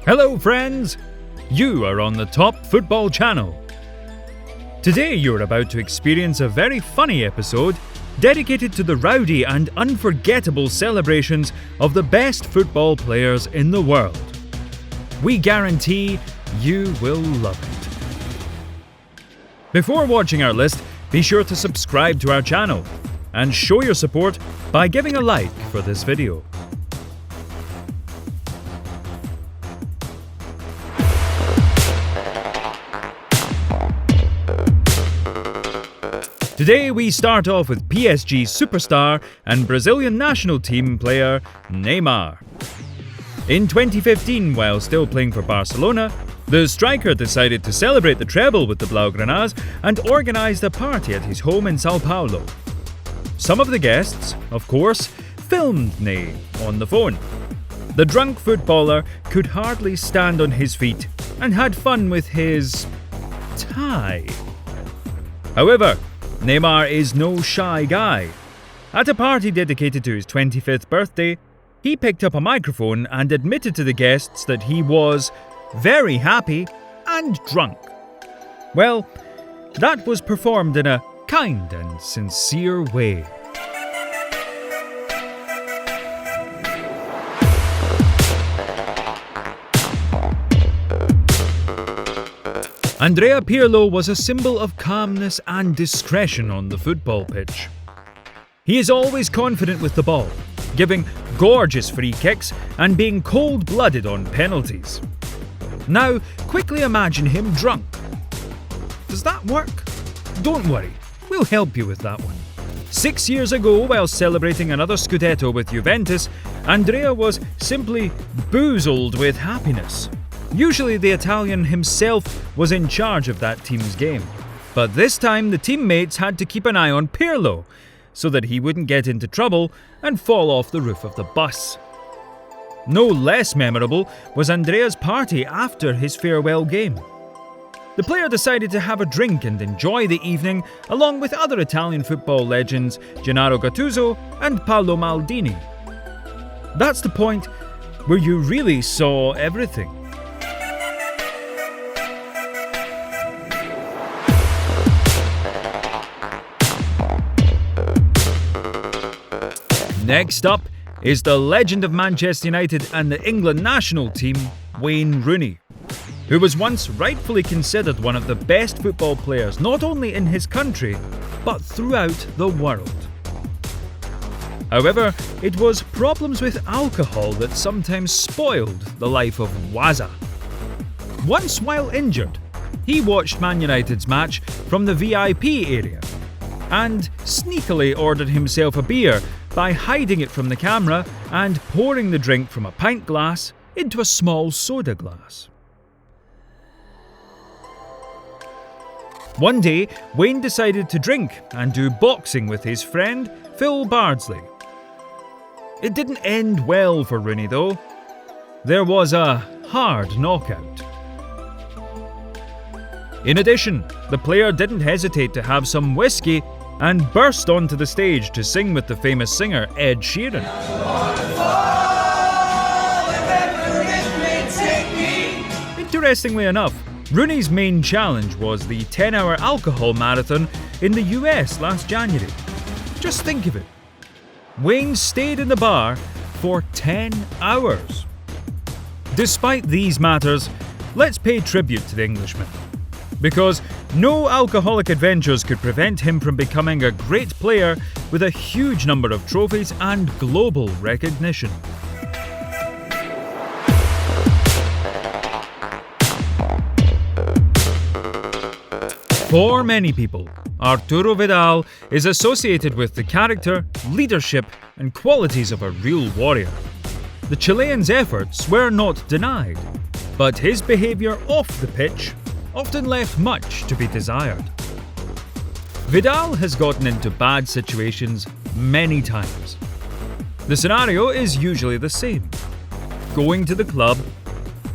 Hello friends! You are on the Top Football Channel. Today you're about to experience a very funny episode dedicated to the rowdy and unforgettable celebrations of the best football players in the world. We guarantee you will love it. Before watching our list, be sure to subscribe to our channel and show your support by giving a like for this video. Today we start off with PSG superstar and Brazilian national team player Neymar. In 2015, while still playing for Barcelona, the striker decided to celebrate the treble with the blaugranas and organised a party at his home in São Paulo. Some of the guests, of course, filmed Ney on the phone. The drunk footballer could hardly stand on his feet and had fun with his tie. However, Neymar is no shy guy. At a party dedicated to his 25th birthday, he picked up a microphone and admitted to the guests that he was very happy and drunk. Well, that was performed in a kind and sincere way. Andrea Pirlo was a symbol of calmness and discretion on the football pitch. He is always confident with the ball, giving gorgeous free kicks and being cold-blooded on penalties. Now, quickly imagine him drunk. Does that work? Don't worry, we'll help you with that one. 6 years ago, while celebrating another Scudetto with Juventus, Andrea was simply boozled with happiness. Usually the Italian himself was in charge of that team's game, but this time the teammates had to keep an eye on Pirlo so that he wouldn't get into trouble and fall off the roof of the bus. No less memorable was Andrea's party after his farewell game. The player decided to have a drink and enjoy the evening along with other Italian football legends Gennaro Gattuso and Paolo Maldini. That's the point where you really saw everything. Next up is the legend of Manchester United and the England national team, Wayne Rooney, who was once rightfully considered one of the best football players not only in his country, but throughout the world. However, it was problems with alcohol that sometimes spoiled the life of Waza. Once while injured, he watched Man United's match from the VIP area and sneakily ordered himself a beer by hiding it from the camera and pouring the drink from a pint glass into a small soda glass. One day, Wayne decided to drink and do boxing with his friend Phil Bardsley. It didn't end well for Rooney though. There was a hard knockout. In addition, the player didn't hesitate to have some whiskey and burst onto the stage to sing with the famous singer Ed Sheeran. Interestingly enough, Rooney's main challenge was the 10-hour alcohol marathon in the US last January. Just think of it. Wayne stayed in the bar for 10 hours. Despite these matters, let's pay tribute to the Englishman, because no alcoholic adventures could prevent him from becoming a great player with a huge number of trophies and global recognition. For many people, Arturo Vidal is associated with the character, leadership and qualities of a real warrior. The Chilean's efforts were not denied, but his behaviour off the pitch often left much to be desired. Vidal has gotten into bad situations many times. The scenario is usually the same: going to the club,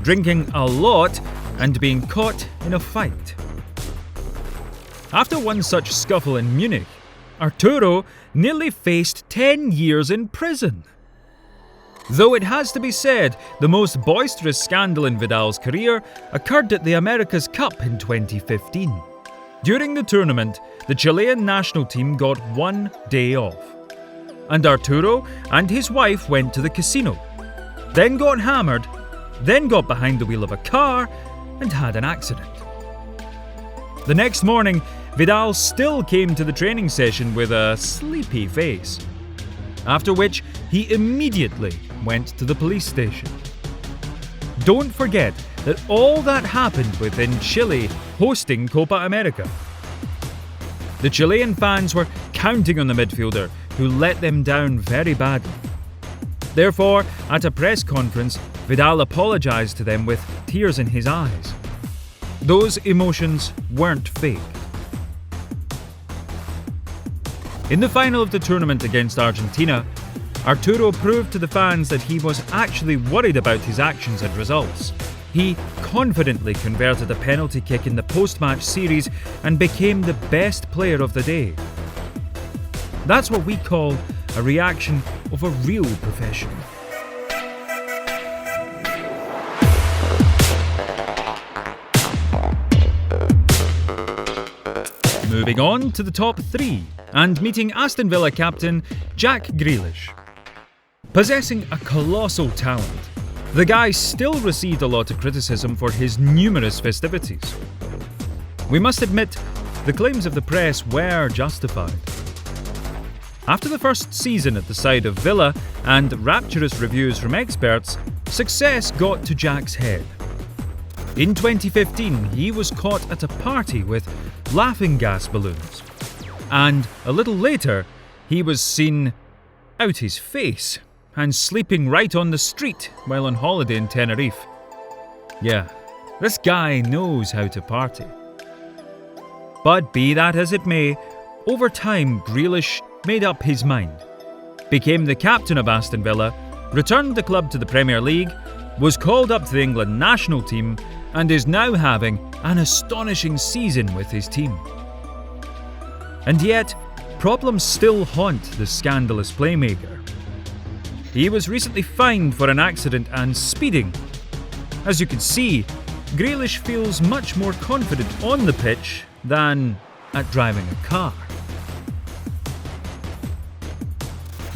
drinking a lot, and being caught in a fight. After one such scuffle in Munich, Arturo nearly faced 10 years in prison. Though it has to be said, the most boisterous scandal in Vidal's career occurred at the America's Cup in 2015. During the tournament, the Chilean national team got 1 day off. And Arturo and his wife went to the casino, then got hammered, then got behind the wheel of a car and had an accident. The next morning, Vidal still came to the training session with a sleepy face, after which he immediately went to the police station. Don't forget that all that happened within Chile hosting Copa America. The Chilean fans were counting on the midfielder, who let them down very badly. Therefore, at a press conference, Vidal apologised to them with tears in his eyes. Those emotions weren't fake. In the final of the tournament against Argentina, Arturo proved to the fans that he was actually worried about his actions and results. He confidently converted a penalty kick in the post-match series and became the best player of the day. That's what we call a reaction of a real professional. Moving on to the top 3 and meeting Aston Villa captain Jack Grealish. Possessing a colossal talent, the guy still received a lot of criticism for his numerous festivities. We must admit, the claims of the press were justified. After the first season at the side of Villa and rapturous reviews from experts, success got to Jack's head. In 2015, he was caught at a party with laughing gas balloons. And a little later, he was seen out his face and sleeping right on the street while on holiday in Tenerife. Yeah, this guy knows how to party. But be that as it may, over time Grealish made up his mind, became the captain of Aston Villa, returned the club to the Premier League, was called up to the England national team, and is now having an astonishing season with his team. And yet, problems still haunt the scandalous playmaker. He was recently fined for an accident and speeding. As you can see, Grealish feels much more confident on the pitch than at driving a car.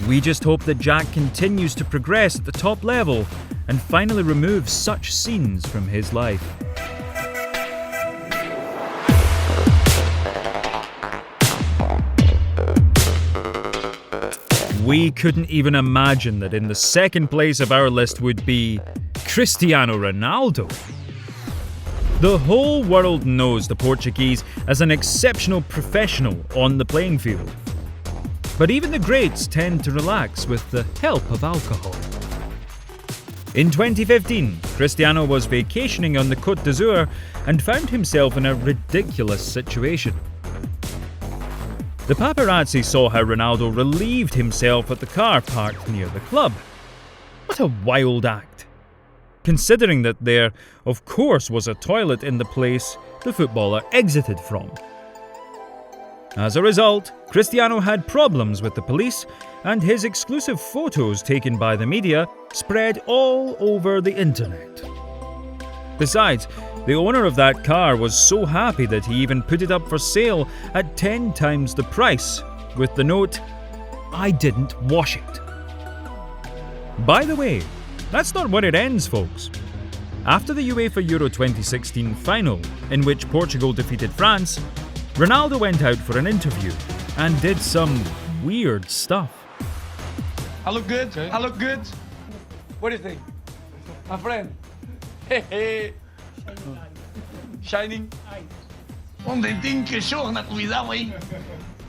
We just hope that Jack continues to progress at the top level and finally removes such scenes from his life. We couldn't even imagine that in the second place of our list would be Cristiano Ronaldo. The whole world knows the Portuguese as an exceptional professional on the playing field. But even the greats tend to relax with the help of alcohol. In 2015, Cristiano was vacationing on the Côte d'Azur and found himself in a ridiculous situation. The paparazzi saw how Ronaldo relieved himself at the car parked near the club. What a wild act! Considering that there, of course, was a toilet in the place the footballer exited from. As a result, Cristiano had problems with the police, and his exclusive photos taken by the media spread all over the internet. Besides, the owner of that car was so happy that he even put it up for sale at 10 times the price, with the note, "I didn't wash it." By the way, that's not where it ends, folks. After the UEFA Euro 2016 final, in which Portugal defeated France, Ronaldo went out for an interview and did some weird stuff. I look good? I look good? What do you think? My friend? Hey. Shining? Onde tem que show na convidava aí?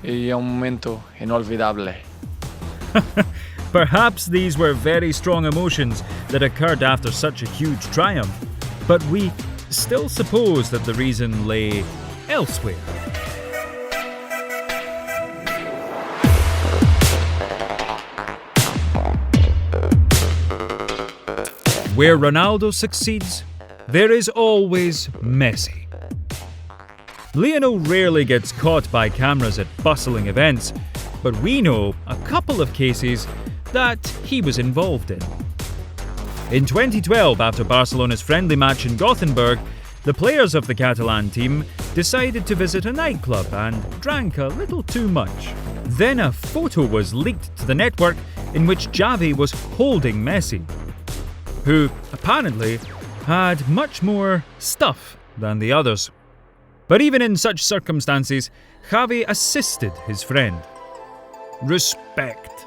Y un momento inolvidable. Perhaps these were very strong emotions that occurred after such a huge triumph, but we still suppose that the reason lay elsewhere. Where Ronaldo succeeds, there is always Messi. Lionel rarely gets caught by cameras at bustling events, but we know a couple of cases that he was involved in. In 2012, after Barcelona's friendly match in Gothenburg, the players of the Catalan team decided to visit a nightclub and drank a little too much. Then a photo was leaked to the network in which Xavi was holding Messi, who apparently had much more stuff than the others. But even in such circumstances, Xavi assisted his friend. Respect.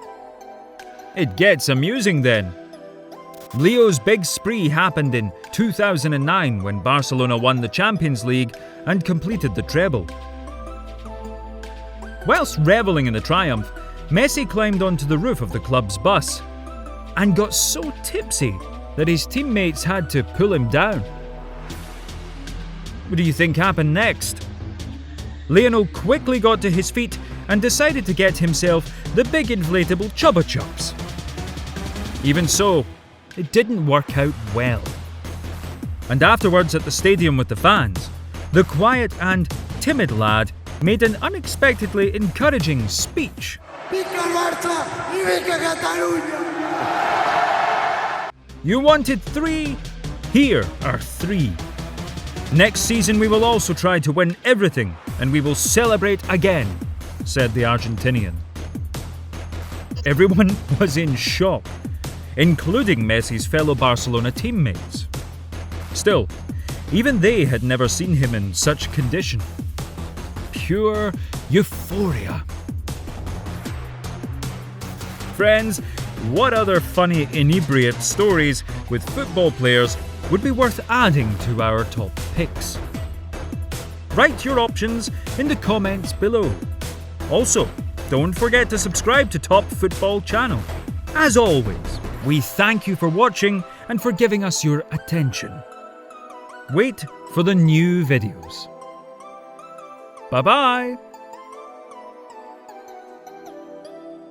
It gets amusing then. Leo's big spree happened in 2009 when Barcelona won the Champions League and completed the treble. Whilst revelling in the triumph, Messi climbed onto the roof of the club's bus and got so tipsy that his teammates had to pull him down. What do you think happened next? Lionel quickly got to his feet and decided to get himself the big inflatable Chupa Chups. Even so, it didn't work out well. And afterwards at the stadium with the fans, the quiet and timid lad made an unexpectedly encouraging speech. You wanted 3? Here are 3. Next season we will also try to win everything and we will celebrate again, said the Argentinian. Everyone was in shock, including Messi's fellow Barcelona teammates. Still, even they had never seen him in such condition. Pure euphoria. Friends, what other funny inebriate stories with football players would be worth adding to our top picks? Write your options in the comments below. Also, don't forget to subscribe to Top Football Channel. As always, we thank you for watching and for giving us your attention. Wait for the new videos. Bye-bye!